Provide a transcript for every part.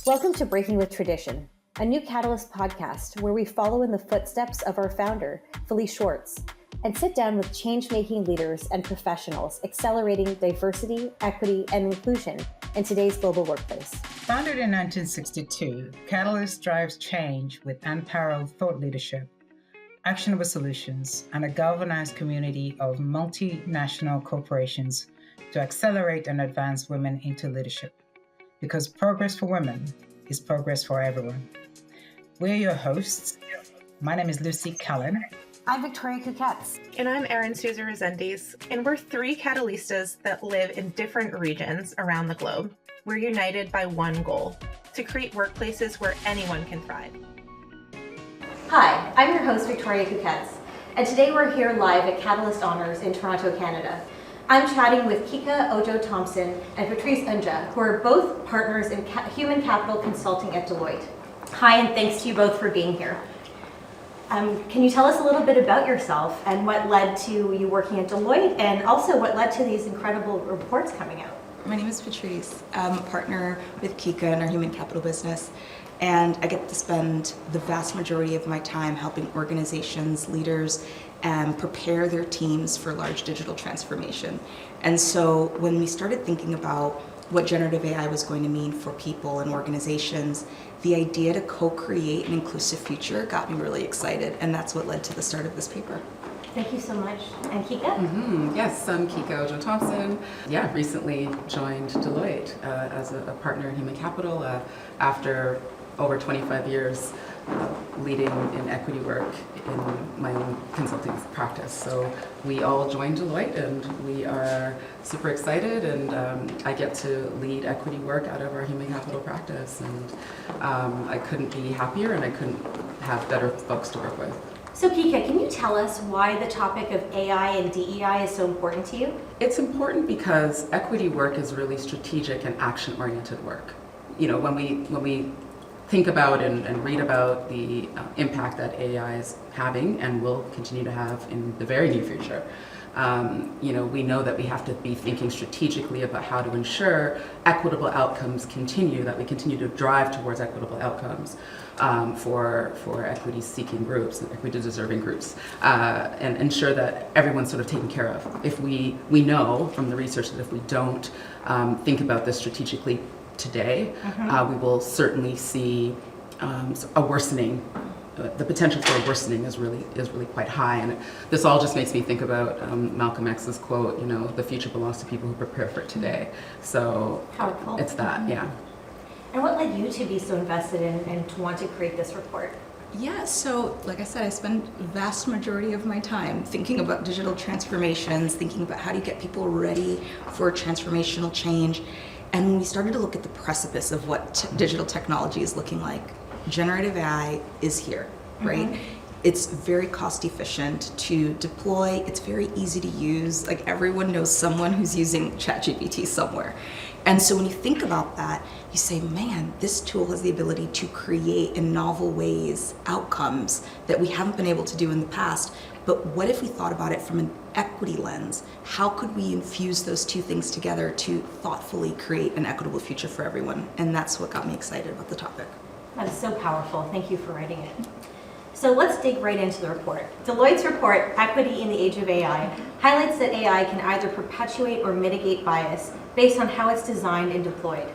Welcome to Breaking with Tradition, a new Catalyst podcast where we follow in the footsteps of our founder, Felice Schwartz, and sit down with change-making leaders and professionals accelerating diversity, equity, and inclusion in today's global workplace. Founded in 1962, Catalyst drives change with unparalleled thought leadership, actionable solutions, and a galvanized community of multinational corporations to accelerate and advance women into leadership. Because progress for women is progress for everyone. We're your hosts. My name is Lucy Cullen. I'm Victoria Kuketz. And I'm Erin Souza Resendiz. And we're three Catalystas that live in different regions around the globe. We're united by one goal, to create workplaces where anyone can thrive. Hi, I'm your host, Victoria Kuketz, and today we're here live at Catalyst Honors in Toronto, Canada. I'm chatting with Kike, Ojo-Thompson, and Patrice Njoh, who are both partners in human capital consulting at Deloitte. Hi, and thanks to you both for being here. Can you tell us a little bit about yourself and what led to you working at Deloitte, and also what led to these incredible reports coming out? My name is Patrice. I'm a partner with Kike in our human capital business, and I get to spend the vast majority of my time helping organizations, leaders, prepare their teams for large digital transformation. And so when we started thinking about what generative AI was going to mean for people and organizations, the idea to co-create an inclusive future got me really excited, and that's what led to the start of this paper. Thank you so much. And Kike? Yes, I'm Kike Ojo-Thompson. Recently joined Deloitte as a partner in human capital after over 25 years leading in equity work in my own consulting practice. So we all joined Deloitte and we are super excited, and I get to lead equity work out of our human capital practice, and I couldn't be happier and I couldn't have better folks to work with. So Kike, can you tell us why the topic of AI and DEI is so important to you? It's important because equity work is really strategic and action-oriented work. You know, when we think about and read about the impact that AI is having and will continue to have in the very near future, we know that we have to be thinking strategically about how to ensure equitable outcomes continue, that we continue to drive towards equitable outcomes for equity-seeking groups, equity-deserving groups, and ensure that everyone's sort of taken care of. If we know from the research that if we don't think about this strategically today, we will certainly see a worsening. The potential for a worsening is really quite high, and this all just makes me think about Malcolm X's quote. The future belongs to people who prepare for it today. So powerful. It's that, yeah. And what led you to be so invested in and to want to create this report? Yeah, so like I said, I spend the vast majority of my time thinking about digital transformations, thinking about how do you get people ready for transformational change. And when we started to look at the precipice of what digital technology is looking like, generative AI is here, right? It's very cost efficient to deploy. It's very easy to use. Like, everyone knows someone who's using ChatGPT somewhere. And so when you think about that, you say, man, this tool has the ability to create in novel ways outcomes that we haven't been able to do in the past. But what if we thought about it from an equity lens? How could we infuse those two things together to thoughtfully create an equitable future for everyone? And that's what got me excited about the topic. That is so powerful. Thank you for writing it. So let's dig right into the report. Deloitte's report, Equity in the Age of AI, highlights that AI can either perpetuate or mitigate bias based on how it's designed and deployed.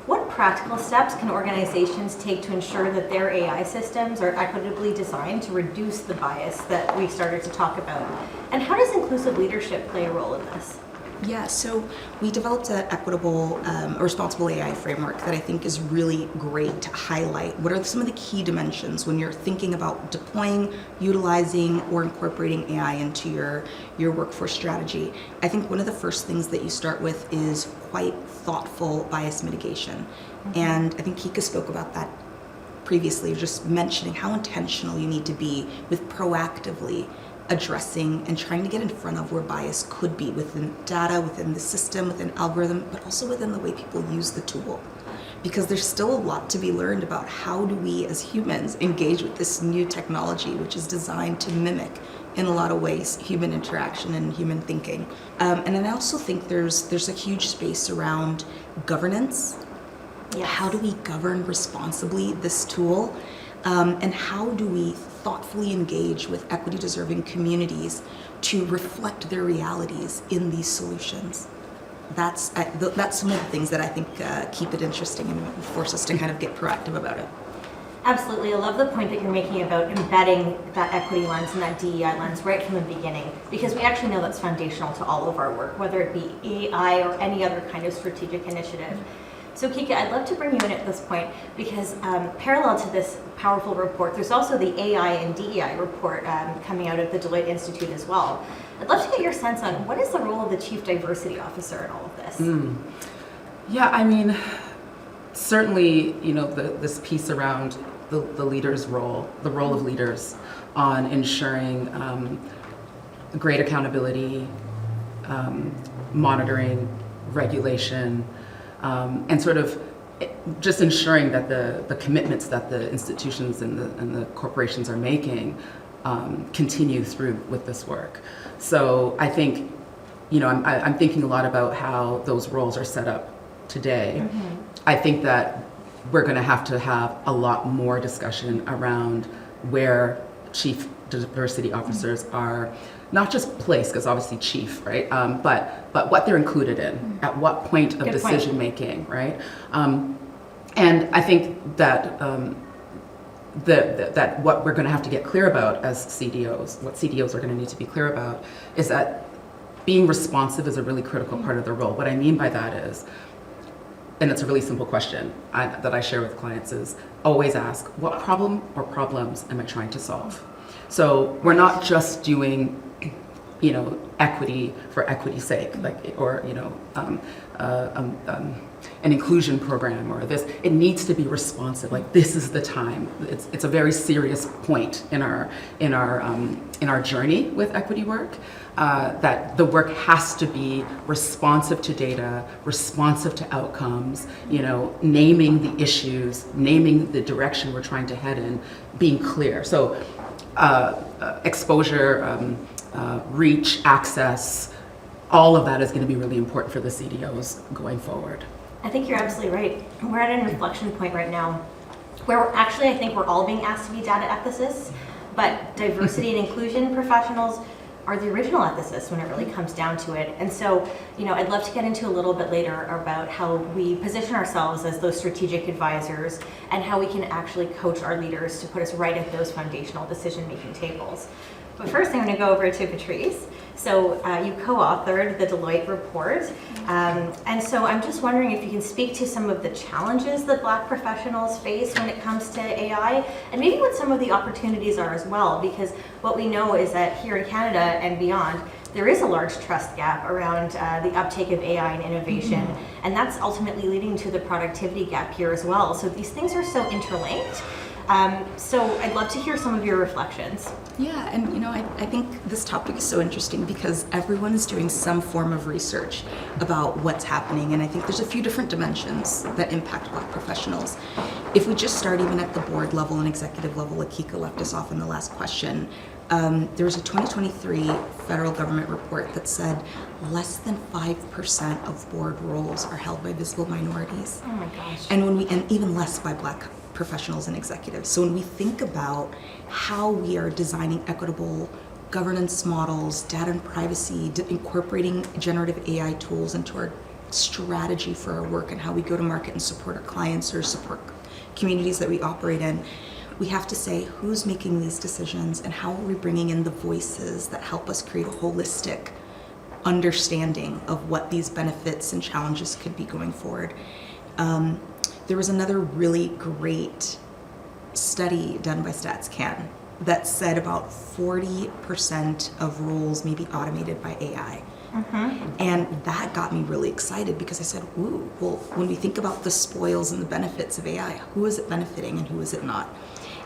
What practical steps can organizations take to ensure that their AI systems are equitably designed to reduce the bias that we started to talk about? And how does inclusive leadership play a role in this? Yeah, so we developed an equitable, responsible AI framework that I think is really great to highlight what are some of the key dimensions when you're thinking about deploying, utilizing, or incorporating AI into your workforce strategy. I think one of the first things that you start with is quite thoughtful bias mitigation. And I think Kike spoke about that previously, just mentioning how intentional you need to be with proactively addressing and trying to get in front of where bias could be within data, within the system, within algorithm, but also within the way people use the tool. Because there's still a lot to be learned about how do we as humans engage with this new technology, which is designed to mimic, in a lot of ways, human interaction and human thinking. And then I also think there's a huge space around governance Yes. How do we govern responsibly this tool? And how do we thoughtfully engage with equity-deserving communities to reflect their realities in these solutions? That's some of the things that I think keep it interesting and force us to kind of get proactive about it. Absolutely. I love the point that you're making about embedding that equity lens and that DEI lens right from the beginning, because we actually know that's foundational to all of our work, whether it be AI or any other kind of strategic initiative. So Kike, I'd love to bring you in at this point because parallel to this powerful report, there's also the AI and DEI report coming out of the Deloitte Institute as well. I'd love to get your sense on what is the role of the Chief Diversity Officer in all of this? Yeah, I mean, certainly, this piece around the leader's role, the role of leaders on ensuring great accountability, monitoring, regulation, and sort of just ensuring that the commitments that the institutions and the corporations are making continue through with this work. So I think, I'm thinking a lot about how those roles are set up today. I think that we're going to have a lot more discussion around where chief diversity officers are not just placed, because obviously chief, right? But what they're included in, at what point of decision making, right? And I think that that what we're going to have to get clear about as CDOs, what CDOs are going to need to be clear about, is that being responsive is a really critical part of the role. What I mean by that is, and it's a really simple question that I share with clients, is always ask, what problem or problems am I trying to solve? So we're not just doing, equity for equity's sake, or an inclusion program or this. It needs to be responsive. Like, this is the time. It's a very serious point in our journey with equity work. That the work has to be responsive to data, responsive to outcomes, naming the issues, naming the direction we're trying to head in, being clear. So exposure, reach, access, all of that is going to be really important for the CDOs going forward. I think you're absolutely right. We're at an inflection point right now where I think we're all being asked to be data ethicists, but diversity and inclusion professionals are the original ethicists when it really comes down to it. And so, I'd love to get into a little bit later about how we position ourselves as those strategic advisors and how we can actually coach our leaders to put us right at those foundational decision-making tables. But first, I'm going to go over to Patrice. So you co-authored the Deloitte report. And so I'm just wondering if you can speak to some of the challenges that Black professionals face when it comes to AI, and maybe what some of the opportunities are as well, because what we know is that here in Canada and beyond, there is a large trust gap around the uptake of AI and innovation, and that's ultimately leading to the productivity gap here as well. So these things are so interlinked. So I'd love to hear some of your reflections. Yeah, and I think this topic is so interesting because everyone is doing some form of research about what's happening, and I think there's a few different dimensions that impact Black professionals. If we just start even at the board level and executive level, like Kike left us off in the last question, there was a 2023 federal government report that said less than 5% of board roles are held by visible minorities. Oh my gosh. And even less by Black professionals and executives. So when we think about how we are designing equitable governance models, data and privacy, incorporating generative AI tools into our strategy for our work and how we go to market and support our clients or support communities that we operate in, we have to say who's making these decisions and how are we bringing in the voices that help us create a holistic understanding of what these benefits and challenges could be going forward. There was another really great study done by StatsCan that said about 40% of roles may be automated by AI. And that got me really excited because I said, ooh, well, when we think about the spoils and the benefits of AI, who is it benefiting and who is it not?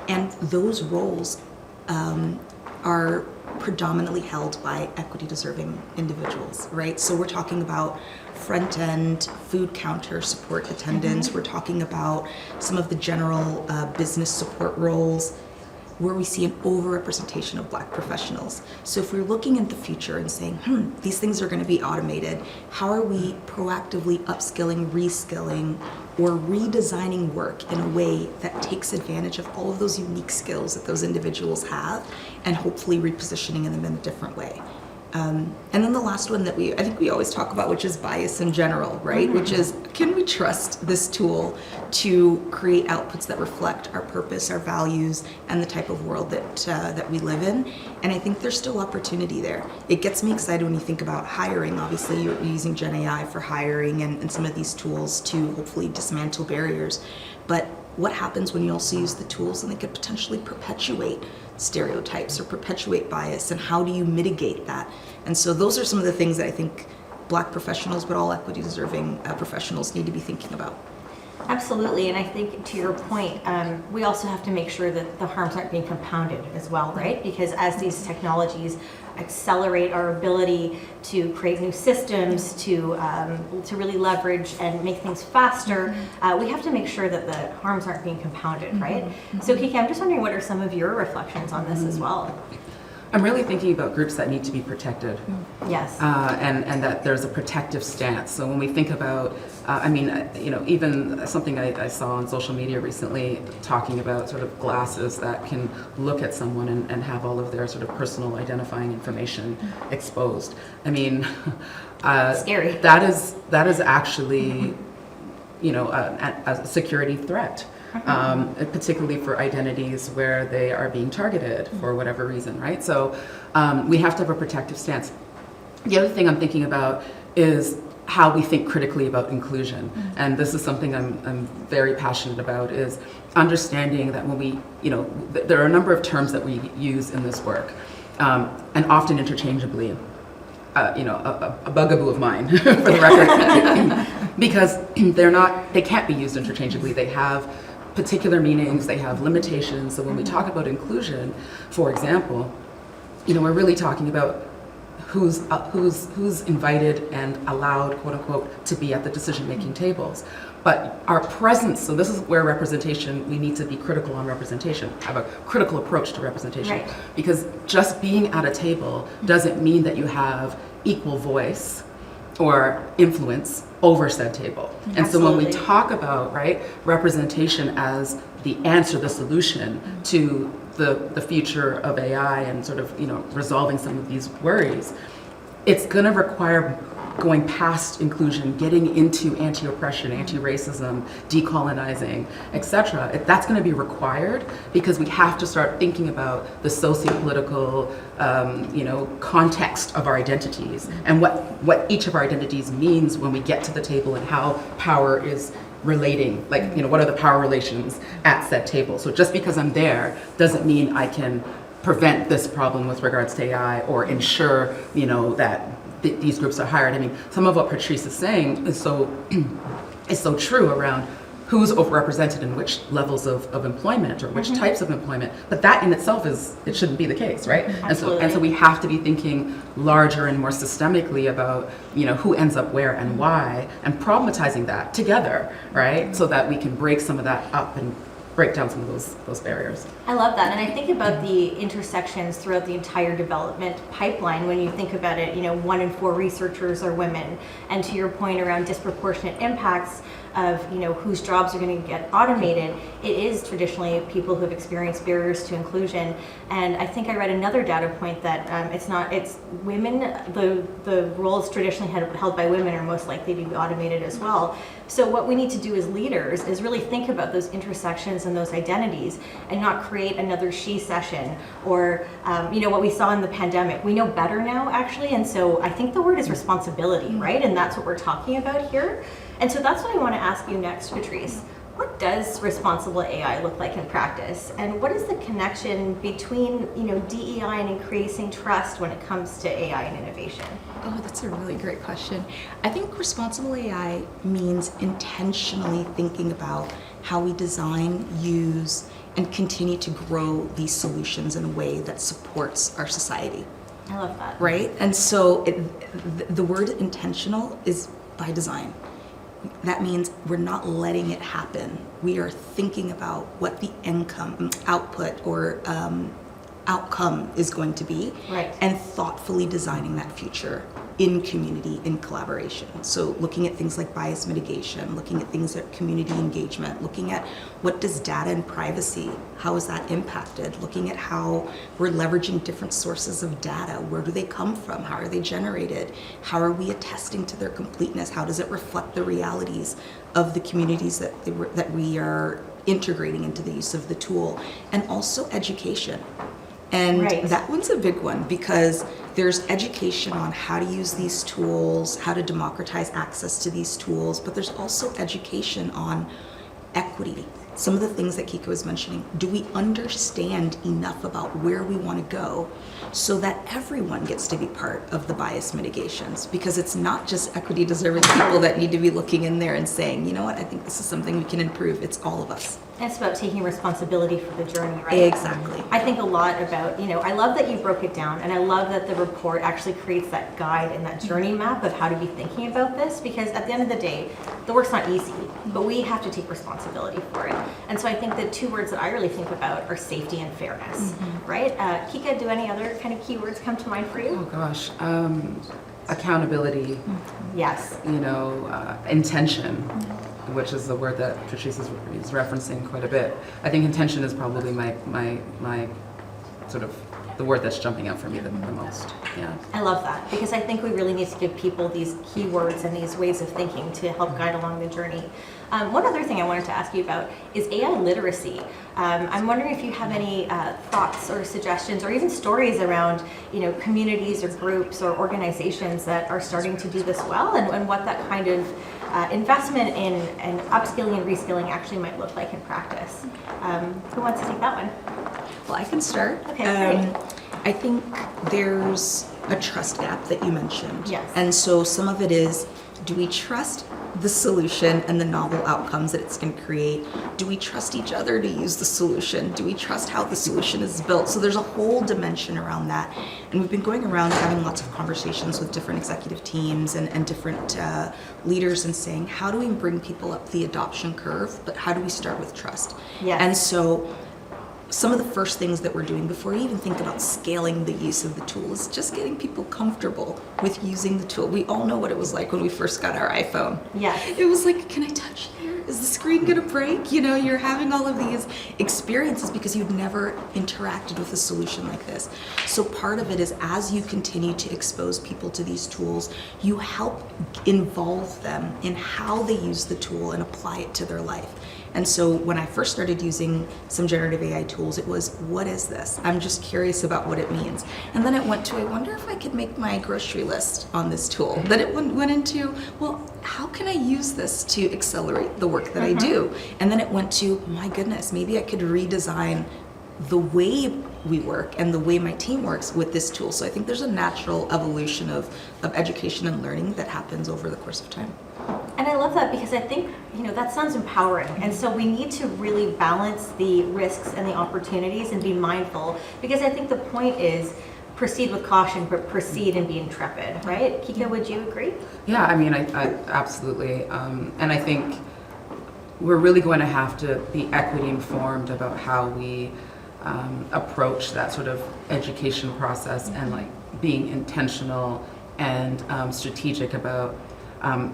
And those roles are predominantly held by equity-deserving individuals, right? So we're talking about front-end food counter support attendants. We're talking about some of the general business support roles. where we see an overrepresentation of Black professionals. So if we're looking at the future and saying, these things are going to be automated, how are we proactively upskilling, reskilling, or redesigning work in a way that takes advantage of all of those unique skills that those individuals have, and hopefully repositioning them in a different way. And then the last one that I think we always talk about, which is bias in general, right? Which is, can we trust this tool to create outputs that reflect our purpose, our values, and the type of world that we live in? And I think there's still opportunity there. It gets me excited when you think about hiring. Obviously, you're using Gen AI for hiring and some of these tools to hopefully dismantle barriers. But what happens when you also use the tools and they could potentially perpetuate stereotypes or perpetuate bias, and how do you mitigate that? And so those are some of the things that I think Black professionals, but all equity deserving professionals need to be thinking about. Absolutely, and I think to your point, we also have to make sure that the harms aren't being compounded as well, right? Because as these technologies accelerate our ability to create new systems, to really leverage and make things faster, we have to make sure that the harms aren't being compounded, right? So Kike, I'm just wondering, what are some of your reflections on this as well? I'm really thinking about groups that need to be protected. Yes. And that there's a protective stance. So when we think about, even something I saw on social media recently talking about sort of glasses that can look at someone and have all of their sort of personal identifying information exposed. I mean, scary. That is actually, a security threat. Particularly for identities where they are being targeted for whatever reason, right? So we have to have a protective stance. The other thing I'm thinking about is how we think critically about inclusion. And this is something I'm very passionate about, is understanding that when we, there are a number of terms that we use in this work, and often interchangeably. A bugaboo of mine, for the record, because they can't be used interchangeably. They have particular meanings, they have limitations. So when we talk about inclusion, for example, we're really talking about who's invited and allowed, quote unquote, to be at the decision-making tables. But our presence, so this is where representation, we need to be critical on representation, have a critical approach to representation. Right. Because just being at a table doesn't mean that you have equal voice or influence over said table. And so when we talk about, representation as the answer, the solution to the future of AI and sort of, resolving some of these worries, it's going to require going past inclusion, getting into anti-oppression, anti-racism, decolonizing, etc. That's going to be required because we have to start thinking about the socio-political, context of our identities and what each of our identities means when we get to the table and how power is relating, what are the power relations at said table. So just because I'm there doesn't mean I can prevent this problem with regards to AI or ensure, that these groups are hired. I mean, some of what Patrice is saying is so true around who's overrepresented in which levels of employment or which types of employment. But that in itself it shouldn't be the case, right? And so we have to be thinking larger and more systemically about, who ends up where and why, and problematizing that together, right? So that we can break some of that up and break down some of those barriers. I love that, and I think about the intersections throughout the entire development pipeline. When you think about it, 1 in 4 researchers are women, and to your point around disproportionate impacts of whose jobs are going to get automated, it is traditionally people who have experienced barriers to inclusion. And I think I read another data point that it's women, the roles traditionally held by women are most likely to be automated as well. So what we need to do as leaders is really think about those intersections and those identities and not create another she session or what we saw in the pandemic. We know better now, actually, and so I think the word is responsibility, right? And that's what we're talking about here. And so that's what I want to ask you next, Patrice. What does responsible AI look like in practice? And what is the connection between, DEI and increasing trust when it comes to AI and innovation? Oh, that's a really great question. I think responsible AI means intentionally thinking about how we design, use, and continue to grow these solutions in a way that supports our society. I love that. Right? And so the word intentional is by design. that means we're not letting it happen. We are thinking about what the output or outcome is going to be, Right. and thoughtfully designing that future in community, in collaboration. So looking at things like bias mitigation, looking at things like community engagement, looking at what does data and privacy, how is that impacted? Looking at how we're leveraging different sources of data. Where do they come from? How are they generated? How are we attesting to their completeness? How does it reflect the realities of the communities that we are integrating into the use of the tool? And also education. And Right. that one's a big one, because there's education on how to use these tools, how to democratize access to these tools, but there's also education on equity. Some of the things that Kike was mentioning, do we understand enough about where we want to go so that everyone gets to be part of the bias mitigations? Because it's not just equity deserving people that need to be looking in there and saying, you know what, I think this is something we can improve. It's all of us. It's about taking responsibility for the journey, right? Exactly. I think a lot about, I love that you broke it down, and I love that the report actually creates that guide and that journey map of how to be thinking about this, because at the end of the day, the work's not easy, but we have to take responsibility for it. And so I think the two words that I really think about are safety and fairness, right? Kike, do any other kind of keywords come to mind for Oh you? gosh, accountability, Yes. intention, which is the word that Patrice is referencing quite a bit. I think intention is probably my sort of the word that's jumping out for me the most. Yeah. I love that, because I think we really need to give people these keywords and these ways of thinking to help guide along the journey. One other thing I wanted to ask you about is AI literacy. I'm wondering if you have any thoughts or suggestions or even stories around, communities or groups or organizations that are starting to do this well, and what that kind of investment in and upskilling and reskilling actually might look like in practice. Who wants to take that one? Well, I can start. Okay, great. I think there's a trust gap that you mentioned. Yes. And so some of it is, do we trust the solution and the novel outcomes that it's going to create? Do we trust each other to use the solution? Do we trust how the solution is built? So there's a whole dimension around that. And we've been going around having lots of conversations with different executive teams and different leaders and saying, how do we bring people up the adoption curve, but how do we start with trust? Yes. And so some of the first things that we're doing before you even think about scaling the use of the tool is just getting people comfortable with using the tool. We all know what it was like when we first got our iPhone. Yes. It was like, can I touch here? Is the screen gonna break? You're having all of these experiences because you've never interacted with a solution like this. So part of it is, as you continue to expose people to these tools, you help involve them in how they use the tool and apply it to their life. And so when I first started using some generative AI tools, it was, what is this? I'm just curious about what it means. And then it went to, I wonder if I could make my grocery list on this tool. Then it went into, well, how can I use this to accelerate the work that I do? And then it went to, my goodness, maybe I could redesign the way we work and the way my team works with this tool. So I think there's a natural evolution of education and learning that happens over the course of time. And I love that, because I think, that sounds empowering. And so we need to really balance the risks and the opportunities and be mindful, because I think the point is proceed with caution, but proceed and be intrepid, right? Kike, would you agree? Yeah, I mean, I absolutely. And I think we're really going to have to be equity informed about how we approach that sort of education process, and being intentional and strategic about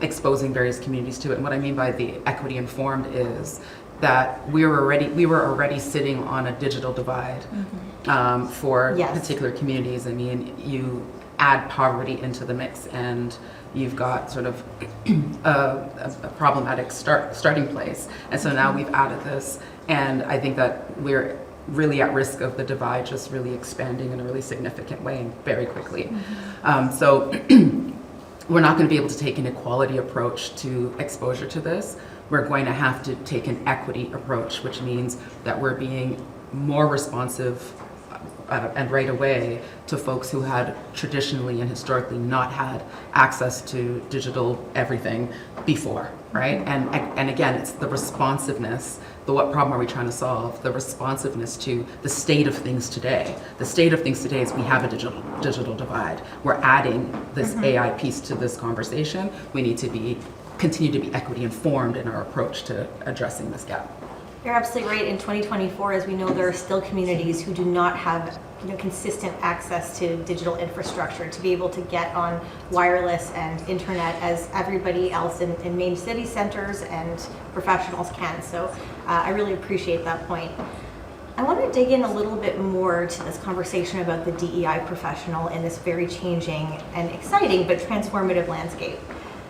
exposing various communities to it. And what I mean by the equity informed is that we were already sitting on a digital divide for Yes. particular communities. I mean, you add poverty into the mix, and you've got sort of a problematic starting place. And so now we've added this, and I think that we're really at risk of the divide just really expanding in a really significant way and very quickly. So we're not going to be able to take an equality approach to exposure to this. We're going to have to take an equity approach, which means that we're being more responsive and right away to folks who had traditionally and historically not had access to digital everything before, right? And again, it's the responsiveness. What problem are we trying to solve? The responsiveness to the state of things today. The state of things today is we have a digital divide. We're adding this AI piece to this conversation. We need to be continue to be equity informed in our approach to addressing this gap. You're absolutely right. In 2024, as we know, there are still communities who do not have consistent access to digital infrastructure to be able to get on wireless and internet as everybody else in main city centers and professionals can. So I really appreciate that point. I want to dig in a little bit more to this conversation about the DEI professional in this very changing and exciting but transformative landscape.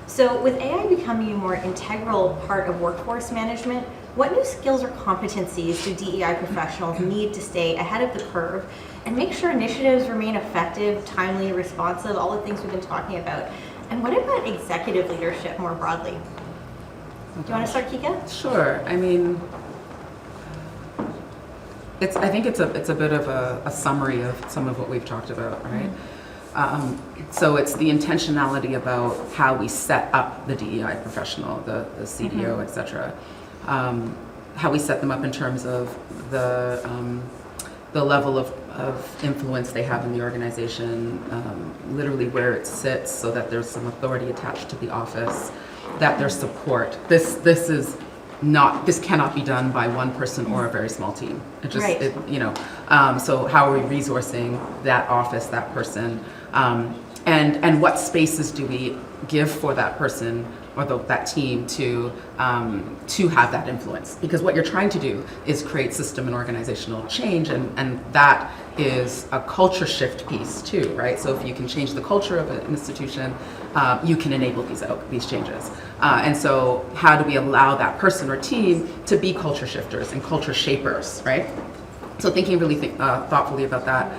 So with AI becoming a more integral part of workforce management, what new skills or competencies do DEI professionals need to stay ahead of the curve and make sure initiatives remain effective, timely, responsive, all the things we've been talking about? And what about executive leadership more broadly? Do you want to start, Kike? Sure. I mean, I think it's a bit of a summary of some of what we've talked about, right? So it's the intentionality about how we set up the DEI professional, the CDO, et cetera. How we set them up in terms of the level of influence they have in the organization, literally where it sits, so that there's some authority attached to the office, that there's support. This cannot be done by one person or a very small team. It just, right. So how are we resourcing that office, that person, and what spaces do we give for that person or that team to have that influence? Because what you're trying to do is create system and organizational change, and that is a culture shift piece too, right? So if you can change the culture of an institution, you can enable these changes. And so how do we allow that person or team to be culture shifters and culture shapers, right? So thinking really thoughtfully about that.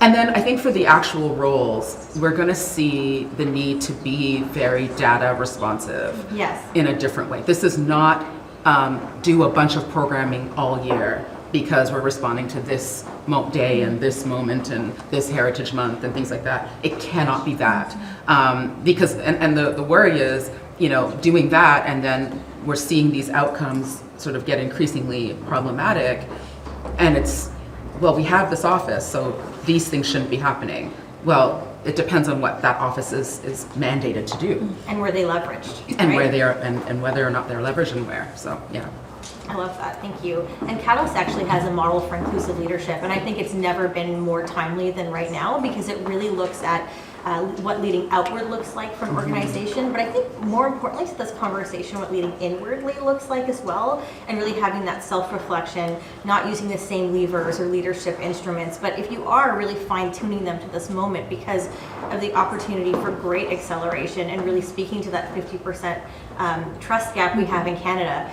And then I think for the actual roles, we're going to see the need to be very data responsive. Yes. In a different way. This is not do a bunch of programming all year because we're responding to this day and this moment and this Heritage Month and things like that. It cannot be that. Because the worry is, doing that, and then we're seeing these outcomes sort of get increasingly problematic, and we have this office, so these things shouldn't be happening. Well, it depends on what that office is mandated to do. And where they leveraged. And right? where they are, and whether or not they're leveraged and where, so, yeah. I love that, thank you. And Catalyst actually has a model for inclusive leadership, and I think it's never been more timely than right now, because it really looks at what leading outward looks like for an organization, but I think more importantly to this conversation, what leading inwardly looks like as well, and really having that self-reflection, not using the same levers or leadership instruments, but if you are really fine-tuning them to this moment because of the opportunity for great acceleration and really speaking to that 50% trust gap we have in Canada,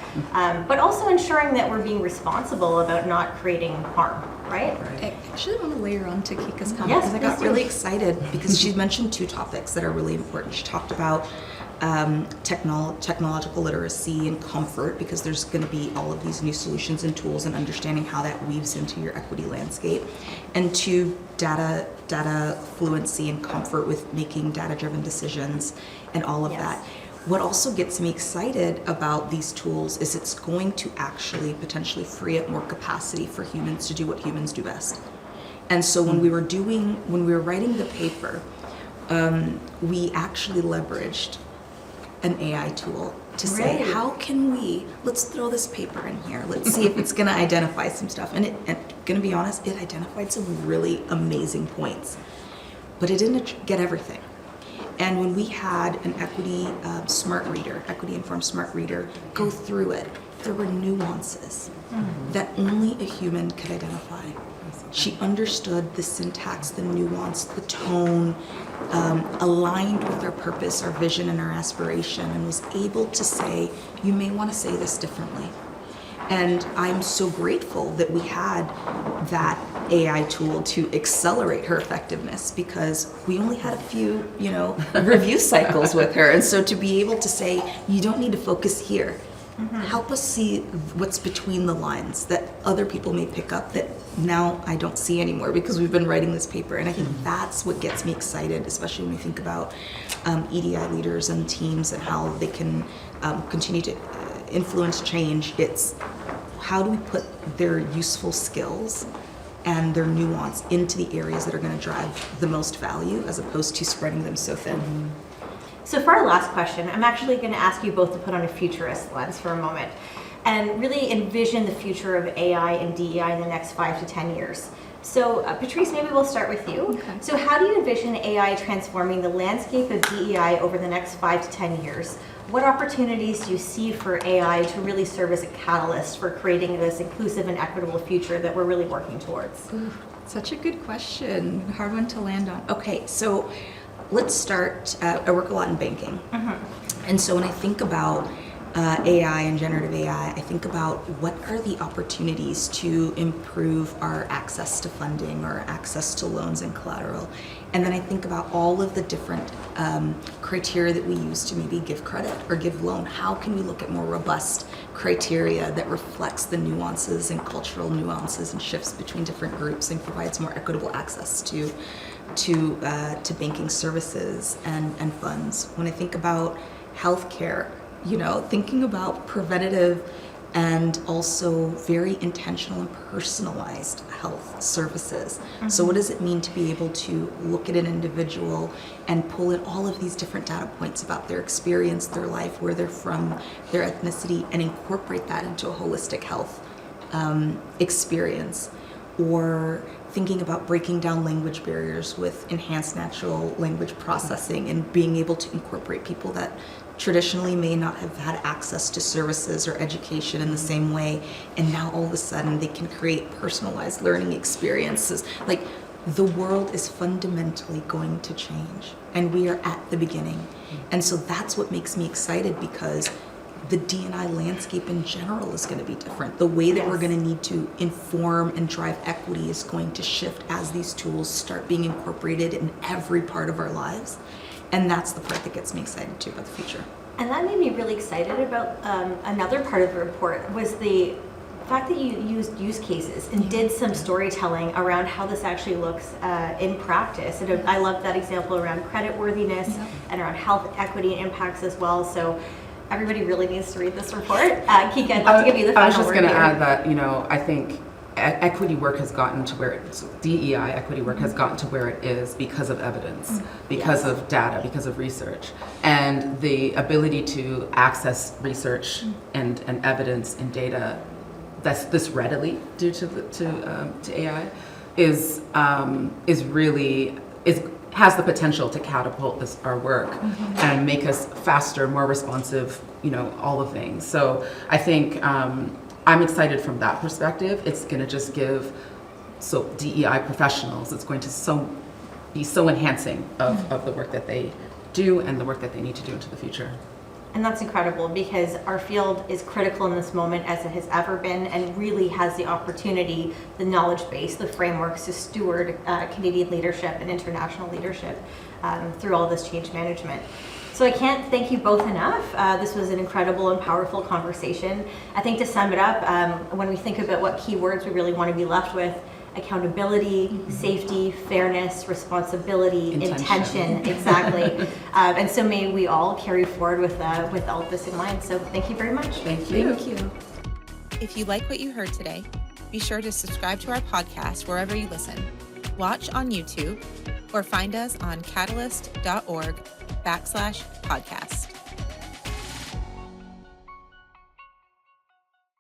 but also ensuring that we're being responsible about not creating harm, right? I actually want to layer on to Kika's comment, Yes, because I got please do. really excited because she mentioned two topics that are really important. She talked about technological literacy and comfort, because there's going to be all of these new solutions and tools, and understanding how that weaves into your equity landscape. And two, data fluency and comfort with making data-driven decisions and all of Yes. that. What also gets me excited about these tools is it's going to actually potentially free up more capacity for humans to do what humans do best. And so when we were writing the paper, we actually leveraged an AI tool to say, Right. how can let's throw this paper in here, let's see if it's gonna identify some stuff. And gonna be honest, it identified some really amazing points, but it didn't get everything. And when we had an equity informed smart reader go through it, there were nuances that only a human could identify. She understood the syntax, the nuance, the tone, aligned with our purpose, our vision, and our aspiration, and was able to say, you may want to say this differently. And I'm so grateful that we had that AI tool to accelerate her effectiveness, because we only had a few, review cycles with her. And so to be able to say, you don't need to focus here. Help us see what's between the lines that other people may pick up that now I don't see anymore because we've been writing this paper. And I think that's what gets me excited, especially when we think about EDI leaders and teams and how they can continue to influence change. It's how do we put their useful skills and their nuance into the areas that are going to drive the most value, as opposed to spreading them so thin. So for our last question, I'm actually going to ask you both to put on a futurist lens for a moment and really envision the future of AI and DEI in the next 5 to 10 years. So Patrice, maybe we'll start with you. Okay. So how do you envision AI transforming the landscape of DEI over the next 5 to 10 years? What opportunities do you see for AI to really serve as a catalyst for creating this inclusive and equitable future that we're really working towards? Ooh, such a good question. Hard one to land on. Okay, so let's start. I work a lot in banking. And so when I think about AI and generative AI, I think about what are the opportunities to improve our access to funding or access to loans and collateral. And then I think about all of the different criteria that we use to maybe give credit or give loan. How can we look at more robust criteria that reflects the nuances and cultural nuances and shifts between different groups and provides more equitable access to banking services and funds. When I think about healthcare, thinking about preventative and also very intentional and personalized health services. So what does it mean to be able to look at an individual and pull in all of these different data points about their experience, their life, where they're from, their ethnicity, and incorporate that into a holistic health experience? Or thinking about breaking down language barriers with enhanced natural language processing and being able to incorporate people that traditionally may not have had access to services or education in the same way, and now all of a sudden they can create personalized learning experiences. Like, the world is fundamentally going to change, and we are at the beginning. And so that's what makes me excited, because the D&I landscape in general is going to be different. The way that we're going to need to inform and drive equity is going to shift as these tools start being incorporated in every part of our lives. And that's the part that gets me excited too about the future. And that made me really excited about another part of the report was the fact that you used use cases and did some storytelling around how this actually looks in practice. And I love that example around creditworthiness and around health equity and impacts as well. So everybody really needs to read this report. Kike, I'd love to give you the final word. I was just going to here. add that, I think equity work has gotten to where DEI equity work has gotten to where it is because of evidence, because of data, because of research, and the ability to access research and evidence and data that's this readily due to AI has the potential to catapult our work and make us faster, more responsive, all the things. So I think I'm excited from that perspective. It's going to just give DEI professionals, it's going to be so enhancing of the work that they do and the work that they need to do into the future. And that's incredible, because our field is critical in this moment as it has ever been, and really has the opportunity, the knowledge base, the frameworks to steward Canadian leadership and international leadership through all this change management. So I can't thank you both enough. This was an incredible and powerful conversation. I think to sum it up, when we think about what keywords we really want to be left with, accountability, safety, fairness, responsibility, intention, exactly. And so may we all carry forward with all of this in mind. So thank you very much. Thank you. Thank you. If you like what you heard today, be sure to subscribe to our podcast wherever you listen. Watch on YouTube or find us on catalyst.org/podcast.